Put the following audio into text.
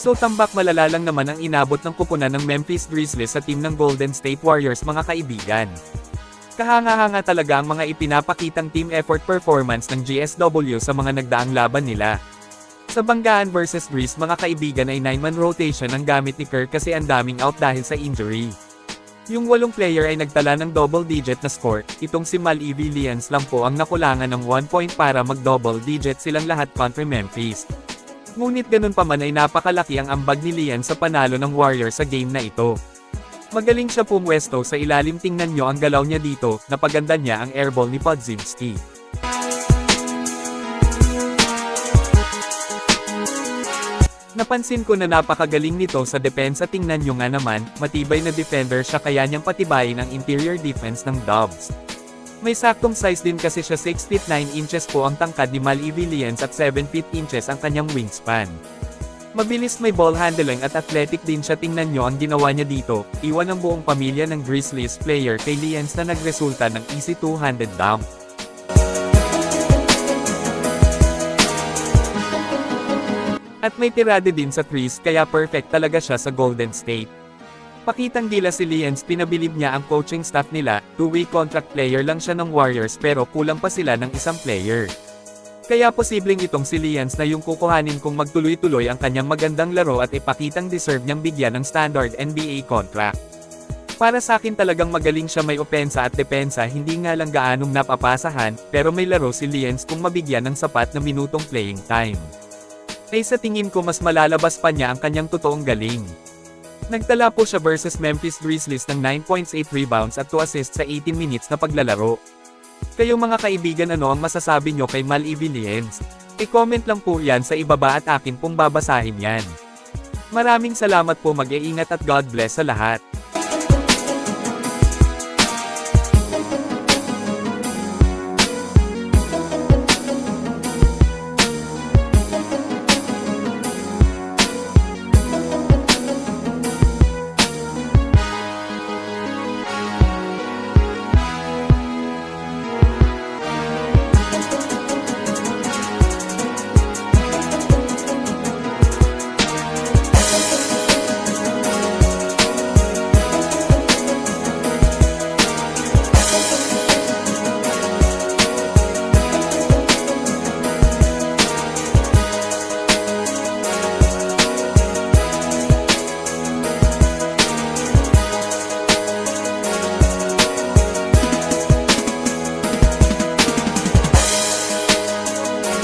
So tambak malala lang naman ang inabot ng kupunan ng Memphis Grizzlies sa team ng Golden State Warriors mga kaibigan. Kahanga-hanga talaga ang mga ipinapakitang team effort performance ng GSW sa mga nagdaang laban nila. Sa Banggaan vs Grizz mga kaibigan ay 9-man rotation ang gamit ni Kerr kasi ang daming out dahil sa injury. Yung 8 player ay nagtala ng double-digit na score, itong si Malevy Lians lang po ang nakulangan ng 1 point para mag-double-digit silang lahat kontra Memphis. Ngunit ganun pa man ay napakalaki ang ambag ni Lians sa panalo ng Warriors sa game na ito. Magaling siya pumwesto sa ilalim, tingnan nyo ang galaw niya dito, napaganda niya ang airball ni Podziemski. Napansin ko na napakagaling nito sa depensa, tingnan nyo nga naman, matibay na defender siya kaya niyang patibayin ang interior defense ng Dubs. May saktong size din kasi siya, 6 feet 9 inches po ang tangkad ni Malevy Lians at 7 feet inches ang kanyang wingspan. Mabilis, may ball handling at athletic din siya, tingnan nyo ang ginawa niya dito, iwan ang buong pamilya ng Grizzlies player kay Lians na nagresulta ng easy two-handed dunk. At may tirade din sa threes kaya perfect talaga siya sa Golden State. Pakitang gila si Lians, pinabilib niya ang coaching staff nila, 2-way contract player lang siya ng Warriors pero kulang pa sila ng isang player. Kaya posibleng itong si Lians na yung kukuhanin kung magtuloy-tuloy ang kanyang magandang laro at ipakitang deserve niyang bigyan ng standard NBA contract. Para sa akin talagang magaling siya, may opensa at depensa, hindi nga lang gaanong napapasahan, pero may laro si Lians kung mabigyan ng sapat na minutong playing time. Ay sa tingin ko mas malalabas pa niya ang kanyang totoong galing. Nagtala po siya versus Memphis Grizzlies ng 9 points, 8 rebounds at 2 assists sa 18 minutes na paglalaro. Kayo mga kaibigan, ano ang masasabi nyo kay Malevy Lians? I-comment lang po yan sa ibaba at akin pong babasahin yan. Maraming salamat po, mag-iingat at God bless sa lahat.